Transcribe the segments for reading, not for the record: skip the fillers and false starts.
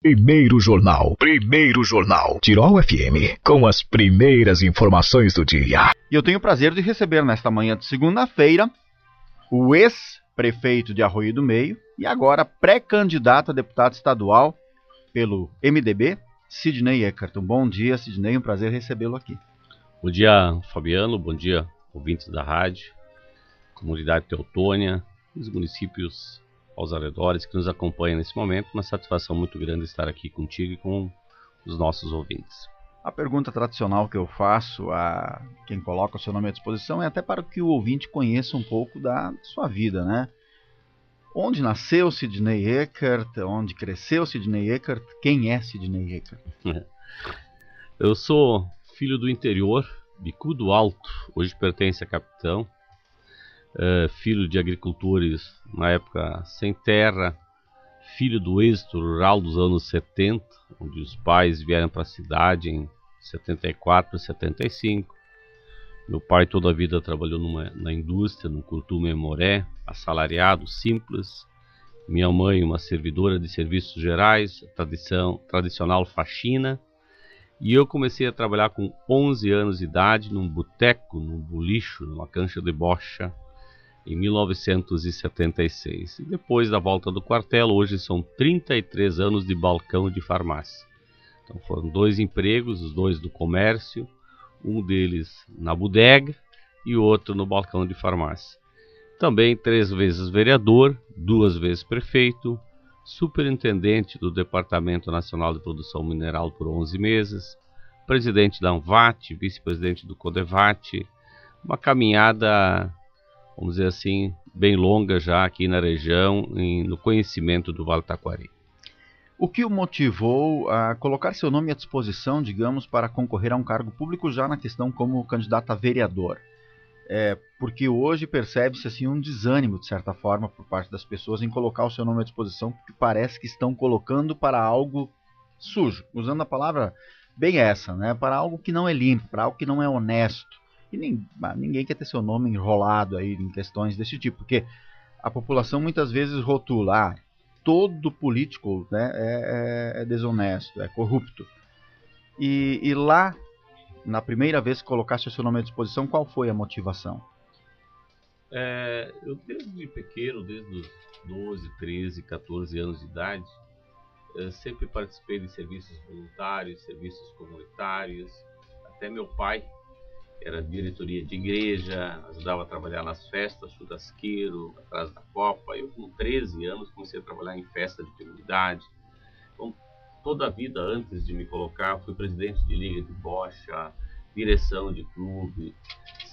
Primeiro Jornal, Tirol FM, com as primeiras informações do dia. E eu tenho o prazer de receber nesta manhã de segunda-feira o ex-prefeito de Arroio do Meio e agora pré-candidato a deputado estadual pelo MDB, Sidney Eckert. Bom dia, Sidney, um prazer recebê-lo aqui. Bom dia, Fabiano, bom dia, ouvintes da rádio, comunidade Teutônia, os municípios aos arredores que nos acompanham nesse momento. Uma satisfação muito grande estar aqui contigo e com os nossos ouvintes. A pergunta tradicional que eu faço a quem coloca o seu nome à disposição é até para que o ouvinte conheça um pouco da sua vida, né? Onde nasceu Sidney Eckert? Onde cresceu Sidney Eckert? Quem é Sidney Eckert? Eu sou filho do interior, Bicudo Alto, hoje pertence a Capitão. Filho de agricultores na época sem terra, filho do êxito rural dos anos 70, onde os pais vieram para a cidade em 74 e 75. Meu pai toda a vida trabalhou na indústria, no Curtume e Moré, assalariado, simples. Minha mãe, uma servidora de serviços gerais, tradicional faxina. E eu comecei a trabalhar com 11 anos de idade num boteco, num bolicho, numa cancha de bocha, em 1976. E depois da volta do quartel, hoje são 33 anos de balcão de farmácia. Então foram 2 empregos, os 2 do comércio, um deles na bodega e outro no balcão de farmácia. Também 3 vezes vereador, 2 vezes prefeito, superintendente do Departamento Nacional de Produção Mineral por 11 meses, presidente da ANVAT, vice-presidente do CODEVAT, uma caminhada, vamos dizer assim, bem longa já aqui na região, no conhecimento do Vale Taquari. O que o motivou a colocar seu nome à disposição, digamos, para concorrer a um cargo público já na questão como candidato a vereador? Porque hoje percebe-se assim um desânimo, de certa forma, por parte das pessoas em colocar o seu nome à disposição, porque parece que estão colocando para algo sujo, usando a palavra bem essa, né? Para algo que não é limpo, para algo que não é honesto. E ninguém quer ter seu nome enrolado aí em questões desse tipo, porque a população muitas vezes rotula, todo político, né, é desonesto, é corrupto. E lá, na primeira vez que colocaste o seu nome à disposição, qual foi a motivação? Eu desde pequeno, desde os 12, 13, 14 anos de idade, sempre participei de serviços voluntários, serviços comunitários. Até meu pai era diretoria de igreja, ajudava a trabalhar nas festas, churrasqueiro, atrás da copa. Eu com 13 anos comecei a trabalhar em festa de comunidade. Então, toda a vida antes de me colocar, fui presidente de liga de bocha, direção de clube,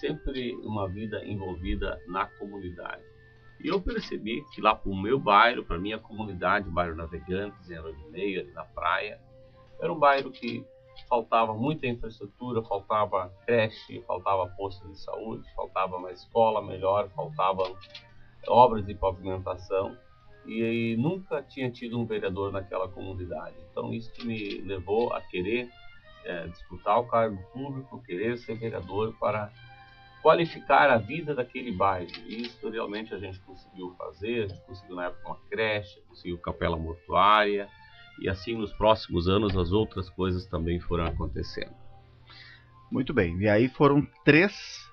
sempre uma vida envolvida na comunidade. E eu percebi que lá para o meu bairro, para a minha comunidade, bairro Navegantes, em Arroio do Meio, ali na praia, era um bairro que faltava muita infraestrutura, faltava creche, faltava posto de saúde, faltava uma escola melhor, faltavam obras de pavimentação e nunca tinha tido um vereador naquela comunidade. Então isso me levou a querer disputar o cargo público, querer ser vereador para qualificar a vida daquele bairro. E isso realmente a gente conseguiu fazer, a gente conseguiu na época uma creche, conseguiu capela mortuária, e assim nos próximos anos as outras coisas também foram acontecendo. Muito bem, e aí foram 3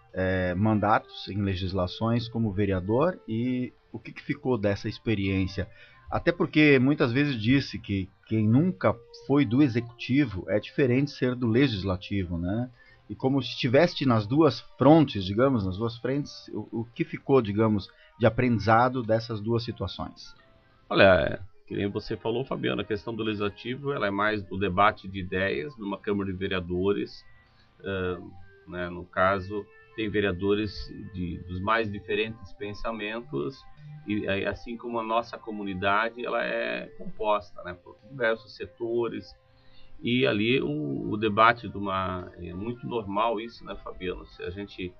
mandatos em legislações como vereador, e o que ficou dessa experiência? Até porque muitas vezes disse que quem nunca foi do executivo é diferente de ser do legislativo, né? E como estiveste nas duas frontes, digamos, nas duas frentes, o que ficou, digamos, de aprendizado dessas duas situações? Olha, que nem você falou, Fabiano, a questão do legislativo ela é mais do debate de ideias numa Câmara de Vereadores. Né, no caso, tem vereadores dos mais diferentes pensamentos, e assim como a nossa comunidade ela é composta, né, por diversos setores, e ali o debate é muito normal isso, né, Fabiano? Se a gente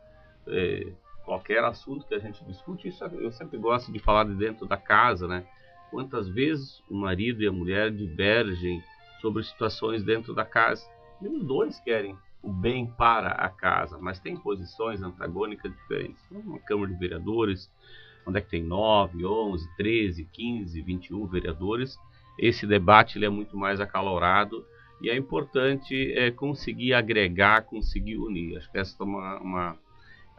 qualquer assunto que a gente discute, isso eu sempre gosto de falar de dentro da casa, né? Quantas vezes o marido e a mulher divergem sobre situações dentro da casa, e os dois querem o bem para a casa, mas tem posições antagônicas diferentes. Uma Câmara de Vereadores, onde é que tem 9, 11, 13, 15, 21 vereadores, esse debate ele é muito mais acalorado e é importante conseguir agregar, conseguir unir. Acho que essa é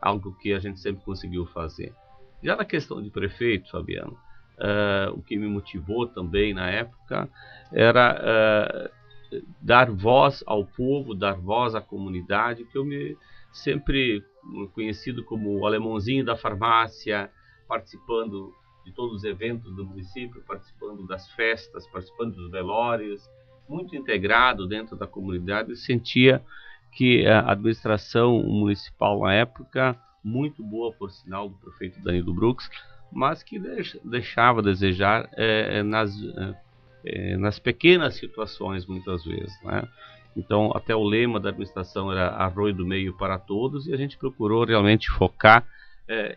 algo que a gente sempre conseguiu fazer. Já na questão de prefeito, Fabiano, o que me motivou também na época era dar voz ao povo, dar voz à comunidade, que eu me sempre conhecido como o alemãozinho da farmácia, participando de todos os eventos do município, participando das festas, participando dos velórios, muito integrado dentro da comunidade. Eu sentia que a administração municipal na época, muito boa por sinal do prefeito Danilo Brux, mas que deixava a desejar nas pequenas situações muitas vezes, né? Então até o lema da administração era arroio do meio para todos, e a gente procurou realmente focar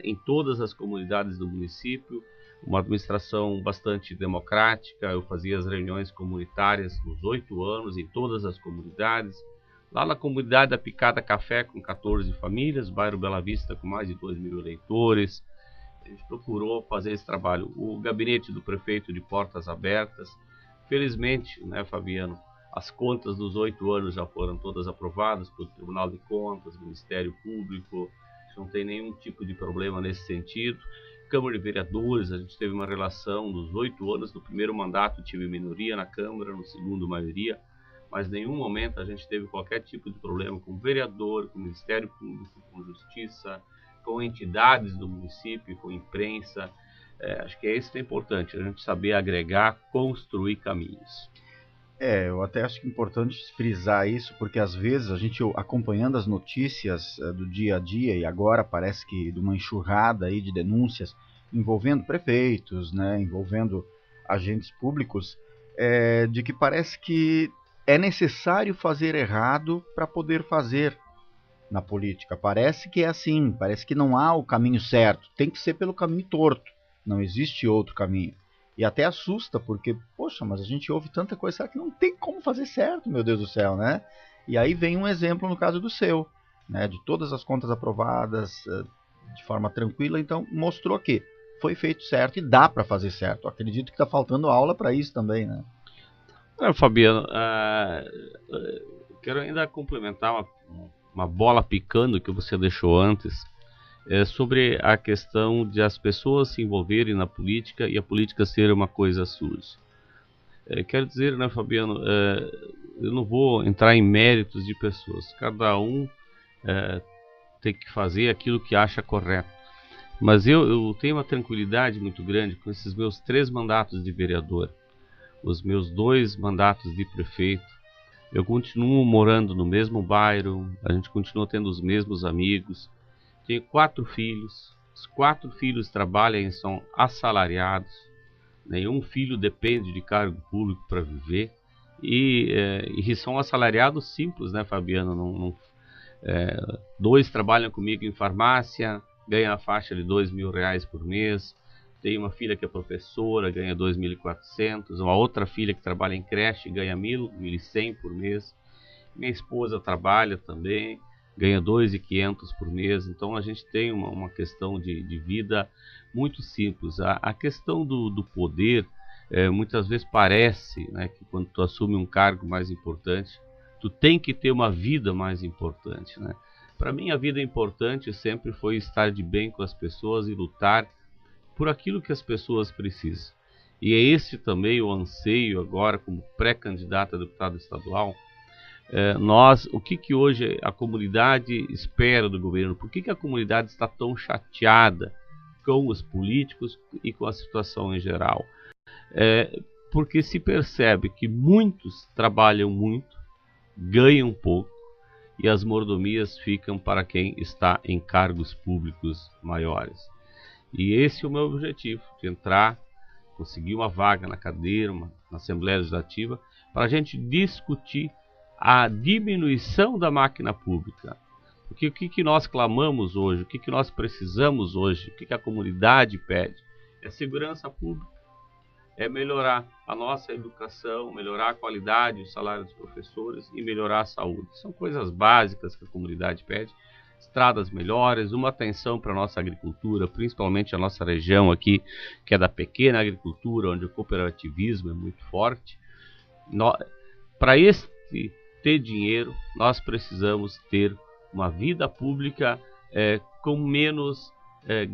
em todas as comunidades do município, uma administração bastante democrática. Eu fazia as reuniões comunitárias nos 8 anos em todas as comunidades. Lá na comunidade da Picada Café, com 14 famílias, bairro Bela Vista, com mais de 2.000 eleitores, a gente procurou fazer esse trabalho. O gabinete do prefeito de portas abertas. Felizmente, né, Fabiano, as contas dos 8 anos já foram todas aprovadas pelo Tribunal de Contas, Ministério Público, não tem nenhum tipo de problema nesse sentido. Câmara de Vereadores, a gente teve uma relação nos 8 anos, no primeiro mandato tive minoria na Câmara, no segundo maioria, mas em nenhum momento a gente teve qualquer tipo de problema com o vereador, com o Ministério Público, com Justiça, com entidades do município, com imprensa. Acho que isso é importante, a gente saber agregar, construir caminhos. Eu até acho importante frisar isso, porque às vezes a gente, acompanhando as notícias do dia a dia, e agora parece que de uma enxurrada aí de denúncias envolvendo prefeitos, né, envolvendo agentes públicos, de que parece que é necessário fazer errado para poder fazer na política. Parece que é assim, parece que não há o caminho certo, tem que ser pelo caminho torto, não existe outro caminho. E até assusta, porque, poxa, mas a gente ouve tanta coisa, será que não tem como fazer certo, meu Deus do céu, né? E aí vem um exemplo no caso do seu, né, de todas as contas aprovadas de forma tranquila, então mostrou que foi feito certo e dá para fazer certo. Acredito que está faltando aula para isso também, né? Fabiano, quero ainda complementar uma bola picando que você deixou antes, sobre a questão de as pessoas se envolverem na política e a política ser uma coisa suja. Quero dizer, né, Fabiano, eu não vou entrar em méritos de pessoas, cada um tem que fazer aquilo que acha correto, mas eu tenho uma tranquilidade muito grande com esses meus 3 mandatos de vereador, os meus 2 mandatos de prefeito. Eu continuo morando no mesmo bairro, a gente continua tendo os mesmos amigos. Tenho 4 filhos, os 4 filhos trabalham e são assalariados, nenhum filho depende de cargo público para viver, e são assalariados simples, né, Fabiano? 2 trabalham comigo em farmácia, ganham a faixa de R$2.000 por mês. Tenho uma filha que é professora, ganha 2.400, uma outra filha que trabalha em creche ganha 1.100 por mês. Minha esposa trabalha também, ganha 2.500 por mês. Então a gente tem uma questão de vida muito simples. A questão do poder, muitas vezes parece, né, que quando tu assume um cargo mais importante, tu tem que ter uma vida mais importante, né? Para mim a vida importante sempre foi estar de bem com as pessoas e lutar por aquilo que as pessoas precisam. E é esse também o anseio agora como pré-candidato a deputado estadual. O que hoje a comunidade espera do governo? Por que a comunidade está tão chateada com os políticos e com a situação em geral? Porque se percebe que muitos trabalham muito, ganham pouco, e as mordomias ficam para quem está em cargos públicos maiores. E esse é o meu objetivo, de entrar, conseguir uma vaga na cadeira, na Assembleia Legislativa, para a gente discutir a diminuição da máquina pública. Porque o que nós clamamos hoje, o que nós precisamos hoje, o que a comunidade pede, é segurança pública, é melhorar a nossa educação, melhorar a qualidade, o salário dos professores e melhorar a saúde. São coisas básicas que a comunidade pede. estradas melhores, uma atenção para a nossa agricultura, principalmente a nossa região aqui, que é da pequena agricultura, onde o cooperativismo é muito forte. Para ter dinheiro, nós precisamos ter uma vida pública com menos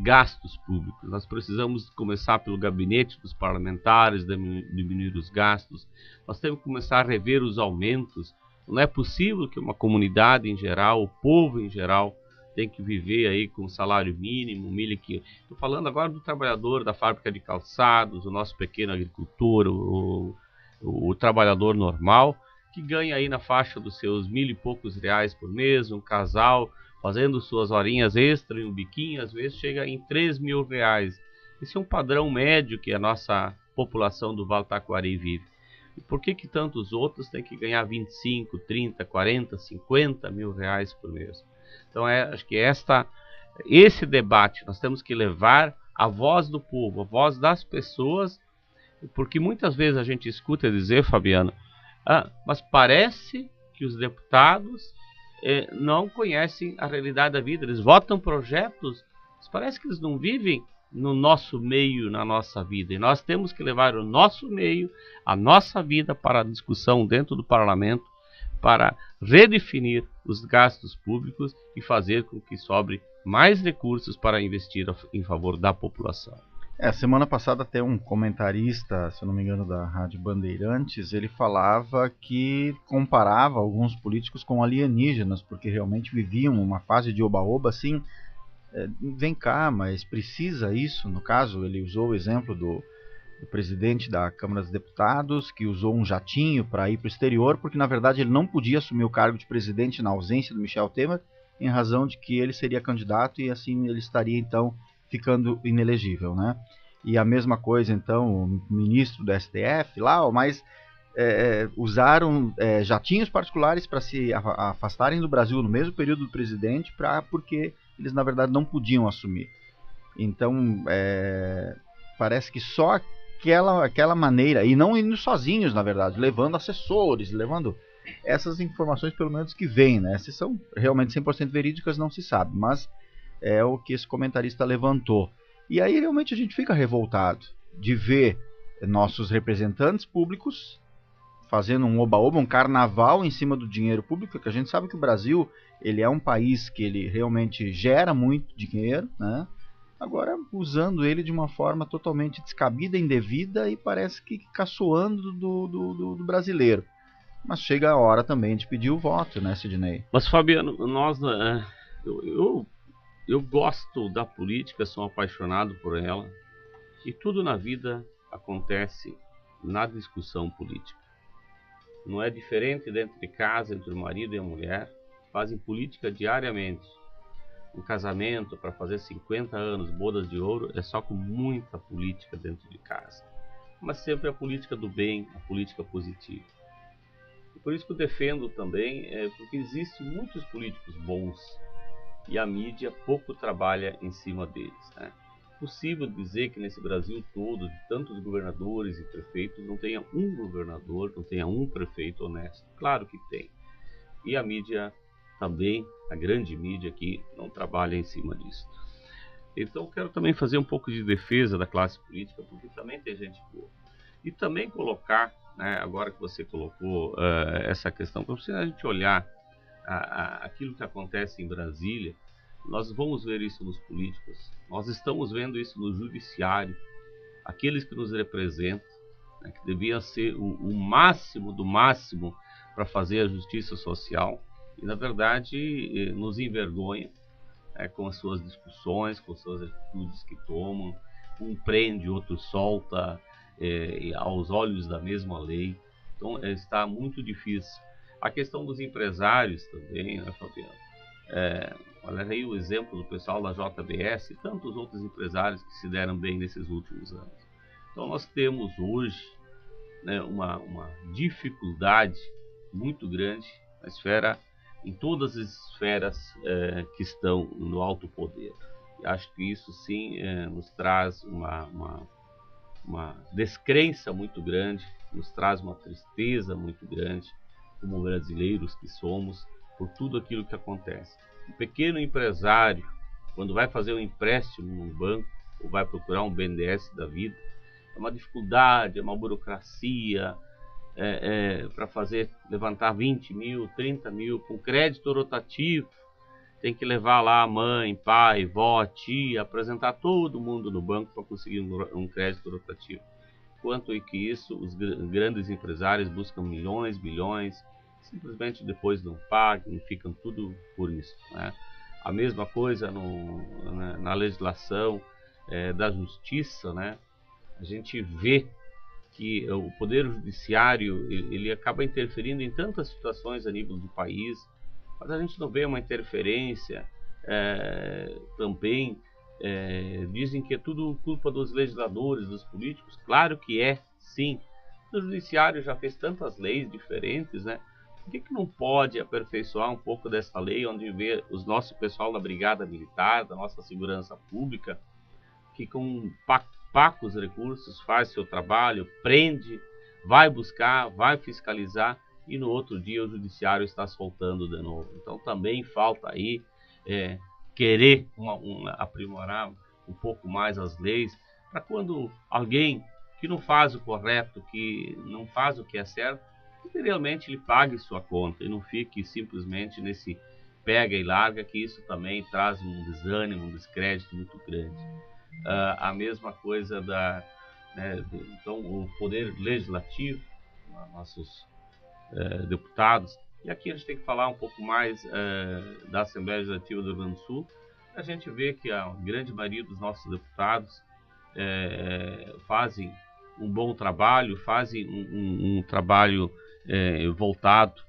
gastos públicos. Nós precisamos começar pelo gabinete dos parlamentares, diminuir os gastos. Nós temos que começar a rever os aumentos. Não é possível que uma comunidade em geral, o povo em geral, tem que viver aí com salário mínimo, 1.500. Estou falando agora do trabalhador da fábrica de calçados, o nosso pequeno agricultor, o trabalhador normal, que ganha aí na faixa dos seus 1.000 e poucos reais por mês, um casal fazendo suas horinhas extra em um biquinho, às vezes chega em 3.000 reais. Esse é um padrão médio que a nossa população do Vale do Taquari vive. E por que tantos outros têm que ganhar 25, 30, 40, 50 mil reais por mês? Então acho que esse debate nós temos que levar a voz do povo, a voz das pessoas, porque muitas vezes a gente escuta dizer, Fabiano, mas parece que os deputados não conhecem a realidade da vida, eles votam projetos, mas parece que eles não vivem no nosso meio, na nossa vida, e nós temos que levar o nosso meio, a nossa vida para a discussão dentro do parlamento, para redefinir os gastos públicos e fazer com que sobre mais recursos para investir em favor da população. Semana passada até um comentarista, se eu não me engano, da Rádio Bandeirantes, ele falava que comparava alguns políticos com alienígenas, porque realmente viviam uma fase de oba-oba assim, vem cá, mas precisa isso? No caso, ele usou o exemplo do presidente da Câmara dos Deputados, que usou um jatinho para ir para o exterior, porque na verdade ele não podia assumir o cargo de presidente na ausência do Michel Temer, em razão de que ele seria candidato e assim ele estaria então ficando inelegível, né? E a mesma coisa então o ministro do STF lá, mas usaram jatinhos particulares para se afastarem do Brasil no mesmo período do presidente, porque eles na verdade não podiam assumir. Então parece que só aquela maneira, e não indo sozinhos na verdade, levando assessores, levando essas informações pelo menos que vêm, né? Se são realmente 100% verídicas não se sabe, mas é o que esse comentarista levantou. E aí realmente a gente fica revoltado de ver nossos representantes públicos fazendo um oba-oba, um carnaval em cima do dinheiro público, que a gente sabe que o Brasil ele é um país que ele realmente gera muito dinheiro, né? Agora usando ele de uma forma totalmente descabida, indevida e parece que caçoando do brasileiro. Mas chega a hora também de pedir o voto, né, Sidney? Mas Fabiano, eu gosto da política, sou apaixonado por ela, e tudo na vida acontece na discussão política. Não é diferente dentro de casa, entre o marido e a mulher, fazem política diariamente. Um casamento para fazer 50 anos, bodas de ouro, é só com muita política dentro de casa. Mas sempre a política do bem, a política positiva. E por isso que eu defendo também, porque existem muitos políticos bons e a mídia pouco trabalha em cima deles, né? É possível dizer que nesse Brasil todo, de tantos governadores e prefeitos, não tenha um governador, não tenha um prefeito honesto. Claro que tem. E a mídia também, a grande mídia aqui, não trabalha em cima disso. Então quero também fazer um pouco de defesa da classe política, porque também tem gente boa. E também colocar, né, agora que você colocou essa questão, para a gente olhar aquilo que acontece em Brasília, nós vamos ver isso nos políticos, nós estamos vendo isso no judiciário, aqueles que nos representam, né, que deviam ser o máximo do máximo para fazer a justiça social, e na verdade nos envergonha com as suas discussões, com as suas atitudes que tomam, um prende, outro solta, aos olhos da mesma lei. Então está muito difícil. A questão dos empresários também, né, Fabiano? Olha aí o exemplo do pessoal da JBS e tantos outros empresários que se deram bem nesses últimos anos. Então nós temos hoje, né, uma dificuldade muito grande na esfera, em todas as esferas que estão no alto poder. E acho que isso sim nos traz uma descrença muito grande, nos traz uma tristeza muito grande, como brasileiros que somos, por tudo aquilo que acontece. O pequeno empresário, quando vai fazer um empréstimo num banco, ou vai procurar um BNDES da vida, é uma dificuldade, é uma burocracia, para levantar 20 mil, 30 mil, com crédito rotativo, tem que levar lá mãe, pai, vó, tia, apresentar todo mundo no banco para conseguir um crédito rotativo. Quanto é que isso, os grandes empresários buscam milhões, bilhões, simplesmente depois não pagam, ficam tudo por isso, né? A mesma coisa na legislação da justiça, né? A gente vê que o poder judiciário ele acaba interferindo em tantas situações a nível do país, mas a gente não vê uma interferência também. Dizem que é tudo culpa dos legisladores, dos políticos. Claro que é, sim. O judiciário já fez tantas leis diferentes, né? Por que não pode aperfeiçoar um pouco dessa lei, onde vê o nosso pessoal da Brigada Militar, da nossa segurança pública, que com pacos recursos faz seu trabalho, prende, vai buscar, vai fiscalizar, e no outro dia o judiciário está soltando de novo. Então também falta aí querer aprimorar um pouco mais as leis, para quando alguém que não faz o correto, que não faz o que é certo, que realmente ele pague sua conta e não fique simplesmente nesse pega e larga, que isso também traz um desânimo, um descrédito muito grande. A mesma coisa então o poder legislativo, nossos deputados, e aqui a gente tem que falar um pouco mais da Assembleia Legislativa do Rio Grande do Sul. A gente vê que a grande maioria dos nossos deputados fazem um bom trabalho, fazem um trabalho voltado,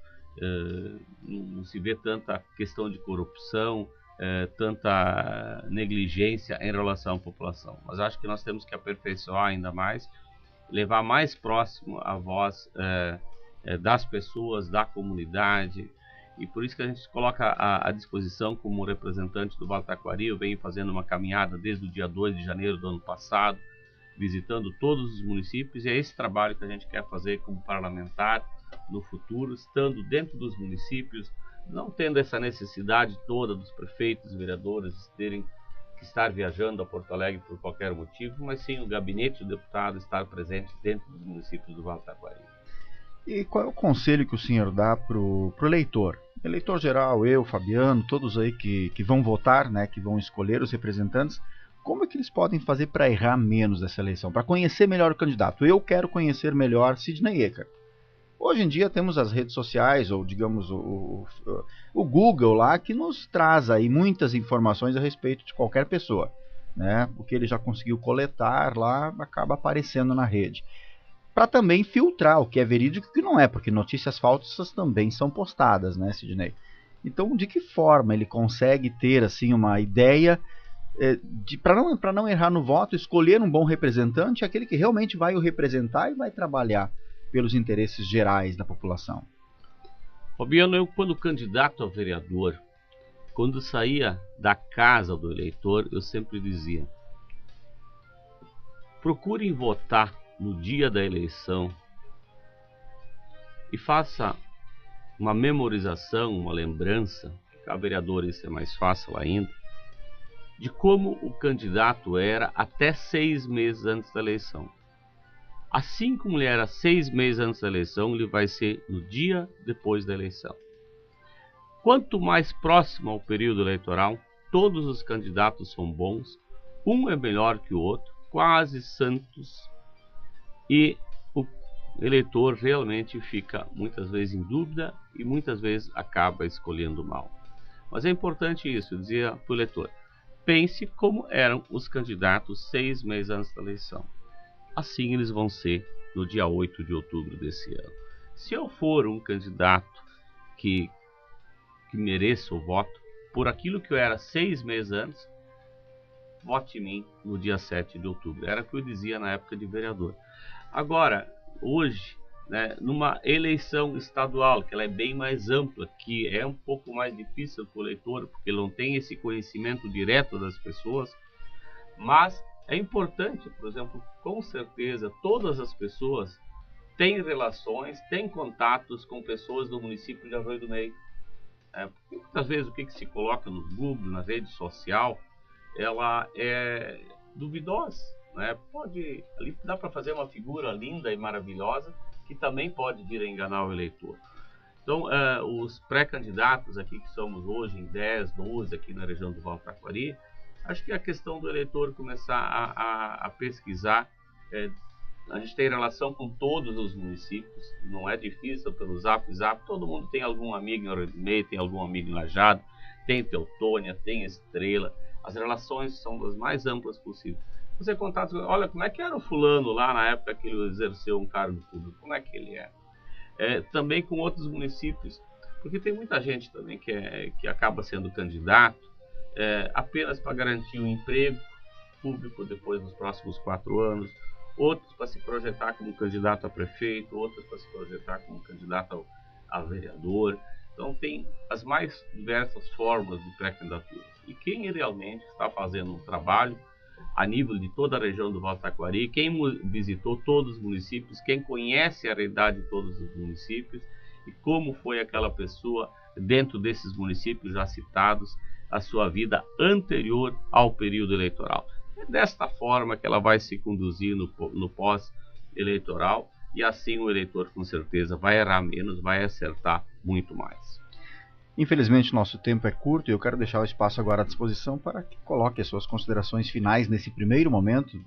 não se vê tanta questão de corrupção, tanta negligência em relação à população. Mas acho que nós temos que aperfeiçoar ainda mais, levar mais próximo a voz das pessoas, da comunidade, e por isso que a gente coloca à disposição como representante do Vale do Taquari. Eu venho fazendo uma caminhada desde o dia 2 de janeiro do ano passado, visitando todos os municípios, e é esse trabalho que a gente quer fazer como parlamentar no futuro, estando dentro dos municípios, não tendo essa necessidade toda dos prefeitos e vereadores terem que estar viajando a Porto Alegre por qualquer motivo, mas sim o gabinete do deputado estar presente dentro dos municípios do Vale do Taquari. E qual é o conselho que o senhor dá para o eleitor? Eleitor geral, eu, Fabiano, todos aí que vão votar, né, que vão escolher os representantes, como é que eles podem fazer para errar menos essa eleição, para conhecer melhor o candidato? Eu quero conhecer melhor Sidney Ecker. Hoje em dia temos as redes sociais, ou digamos o Google lá, que nos traz aí muitas informações a respeito de qualquer pessoa, né? O que ele já conseguiu coletar lá acaba aparecendo na rede. Para também filtrar o que é verídico e o que não é, porque notícias falsas também são postadas, né, Sidney? Então, de que forma ele consegue ter assim uma ideia para não errar no voto, escolher um bom representante, aquele que realmente vai o representar e vai trabalhar pelos interesses gerais da população? Fabiano, eu quando candidato a vereador, quando saía da casa do eleitor, eu sempre dizia: procurem votar no dia da eleição e faça uma memorização, uma lembrança, que a vereador isso é mais fácil ainda, de como o candidato era até 6 meses antes da eleição. Assim como ele era 6 meses antes da eleição, ele vai ser no dia depois da eleição. Quanto mais próximo ao período eleitoral, todos os candidatos são bons, um é melhor que o outro, quase santos, e o eleitor realmente fica muitas vezes em dúvida e muitas vezes acaba escolhendo mal. Mas é importante isso, eu dizia para o eleitor: pense como eram os candidatos 6 meses antes da eleição. Assim eles vão ser no dia 8 de outubro desse ano. Se eu for um candidato que mereça o voto por aquilo que eu era 6 meses antes, vote em mim no dia 7 de outubro. Era o que eu dizia na época de vereador. Agora, hoje, né, numa eleição estadual, que ela é bem mais ampla, que é um pouco mais difícil para o eleitor, porque ele não tem esse conhecimento direto das pessoas, mas é importante, por exemplo, com certeza, todas as pessoas têm relações, têm contatos com pessoas do município de Arroio do Meio. Porque muitas vezes o que se coloca no Google, na rede social, ela é duvidosa, né? Ali dá para fazer uma figura linda e maravilhosa que também pode vir a enganar o eleitor. Então, os pré-candidatos aqui, que somos hoje em 10, 12 aqui na região do Vale do Taquari, acho que a questão do eleitor começar a pesquisar, a gente tem relação com todos os municípios, não é difícil pelo Zap, todo mundo tem algum amigo em Ormeio, tem algum amigo em Lajado, tem Teutônia, tem Estrela, as relações são das mais amplas possíveis. Você contato, olha, como é que era o fulano lá na época que ele exerceu um cargo público, como é que ele era? Também com outros municípios, porque tem muita gente também que acaba sendo candidato apenas para garantir um emprego público depois dos próximos 4 anos, outros para se projetar como candidato a prefeito, outros para se projetar como candidato a vereador. Então tem as mais diversas formas de pré-candidaturas. E quem realmente está fazendo um trabalho a nível de toda a região do Vale do Taquari, quem visitou todos os municípios, quem conhece a realidade de todos os municípios e como foi aquela pessoa dentro desses municípios já citados, a sua vida anterior ao período eleitoral. É desta forma que ela vai se conduzir no pós-eleitoral e assim o eleitor com certeza vai errar menos, vai acertar muito mais. Infelizmente, nosso tempo é curto e eu quero deixar o espaço agora à disposição para que coloque as suas considerações finais nesse primeiro momento,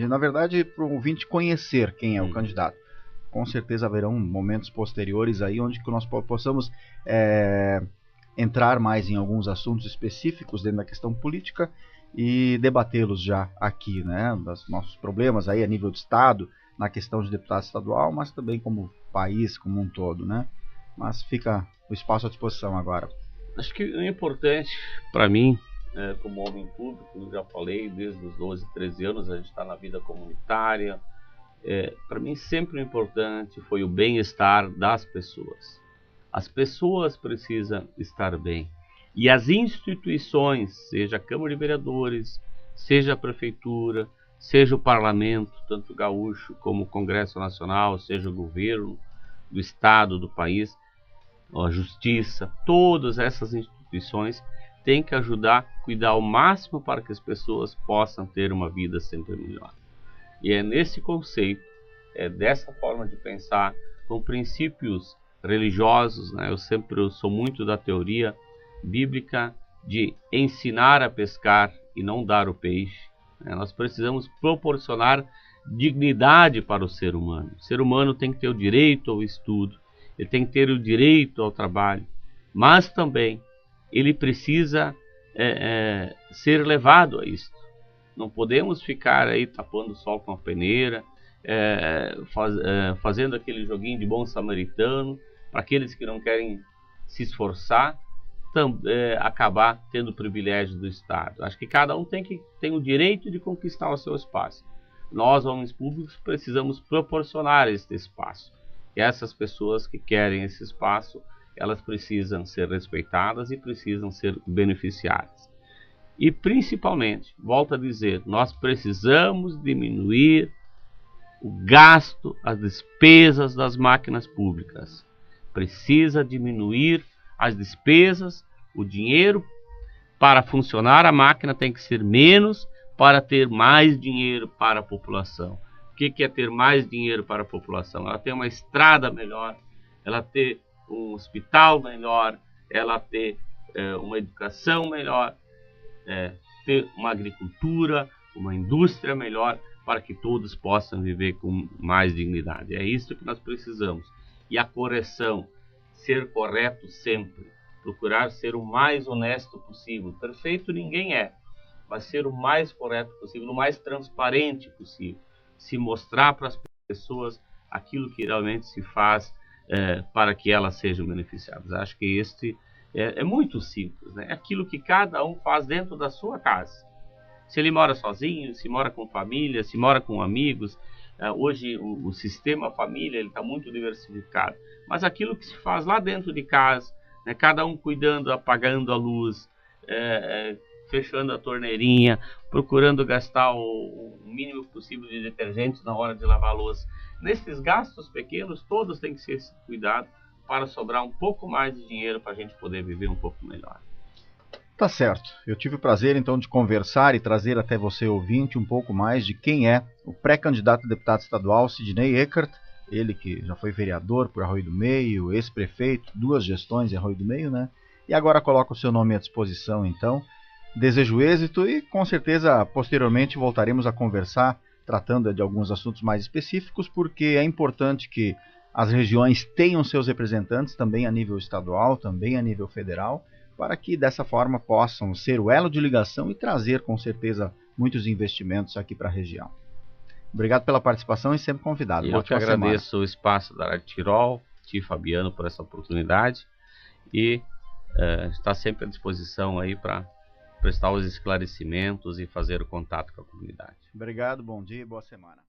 na verdade, para o ouvinte conhecer quem é o candidato. Com certeza haverão momentos posteriores aí onde nós possamos entrar mais em alguns assuntos específicos dentro da questão política e debatê-los já aqui, né, dos nossos problemas aí a nível de Estado, na questão de deputado estadual, mas também como país como um todo, né? Mas fica o espaço à disposição agora. Acho que o importante para mim, como homem público, eu já falei, desde os 12, 13 anos a gente está na vida comunitária. Para mim sempre o importante foi o bem-estar das pessoas. As pessoas precisam estar bem. E as instituições, seja a Câmara de Vereadores, seja a Prefeitura, seja o Parlamento, tanto gaúcho como o Congresso Nacional, seja o governo do Estado, do país, a Justiça, todas essas instituições têm que ajudar, cuidar ao máximo para que as pessoas possam ter uma vida sempre melhor. E é nesse conceito, dessa forma de pensar, com princípios religiosos, né? Eu sou muito da teoria bíblica de ensinar a pescar e não dar o peixe. Nós precisamos proporcionar dignidade para o ser humano. O ser humano tem que ter o direito ao estudo, ele tem que ter o direito ao trabalho, mas também ele precisa ser levado a isso. Não podemos ficar aí tapando o sol com a peneira, fazendo aquele joguinho de bom samaritano, para aqueles que não querem se esforçar, acabar tendo o privilégio do Estado. Acho que cada um tem o direito de conquistar o seu espaço. Nós, homens públicos, precisamos proporcionar este espaço. E essas pessoas que querem esse espaço, elas precisam ser respeitadas e precisam ser beneficiadas. E principalmente, volto a dizer, nós precisamos diminuir o gasto, as despesas das máquinas públicas. Precisa diminuir as despesas, o dinheiro para funcionar a máquina tem que ser menos para ter mais dinheiro para a população. O que é ter mais dinheiro para a população? Ela ter uma estrada melhor, ela ter um hospital melhor, ela ter uma educação melhor, ter uma agricultura, uma indústria melhor, para que todos possam viver com mais dignidade. É isso que nós precisamos. E a correção, ser correto sempre, procurar ser o mais honesto possível. Perfeito ninguém é, mas ser o mais correto possível, o mais transparente possível. Se mostrar para as pessoas aquilo que realmente se faz para que elas sejam beneficiadas. Acho que este é muito simples, né? É aquilo que cada um faz dentro da sua casa. Se ele mora sozinho, se mora com família, se mora com amigos. Hoje o sistema família está muito diversificado. Mas aquilo que se faz lá dentro de casa, né? Cada um cuidando, apagando a luz, fechando a torneirinha, procurando gastar o mínimo possível de detergente na hora de lavar a louça. Nesses gastos pequenos, todos têm que ser cuidados para sobrar um pouco mais de dinheiro para a gente poder viver um pouco melhor. Tá certo. Eu tive o prazer então de conversar e trazer até você, ouvinte, um pouco mais de quem é o pré-candidato a deputado estadual Sidnei Eckert, ele que já foi vereador por Arroio do Meio, ex-prefeito, 2 gestões em Arroio do Meio, né? E agora coloca o seu nome à disposição, então. Desejo êxito e com certeza posteriormente voltaremos a conversar tratando de alguns assuntos mais específicos, porque é importante que as regiões tenham seus representantes também a nível estadual, também a nível federal, para que dessa forma possam ser o elo de ligação e trazer com certeza muitos investimentos aqui para a região. Obrigado pela participação e sempre convidado. Eu que agradeço o espaço da Rádio Tirol, Tio Fabiano, por essa oportunidade e está sempre à disposição aí para prestar os esclarecimentos e fazer o contato com a comunidade. Obrigado, bom dia e boa semana.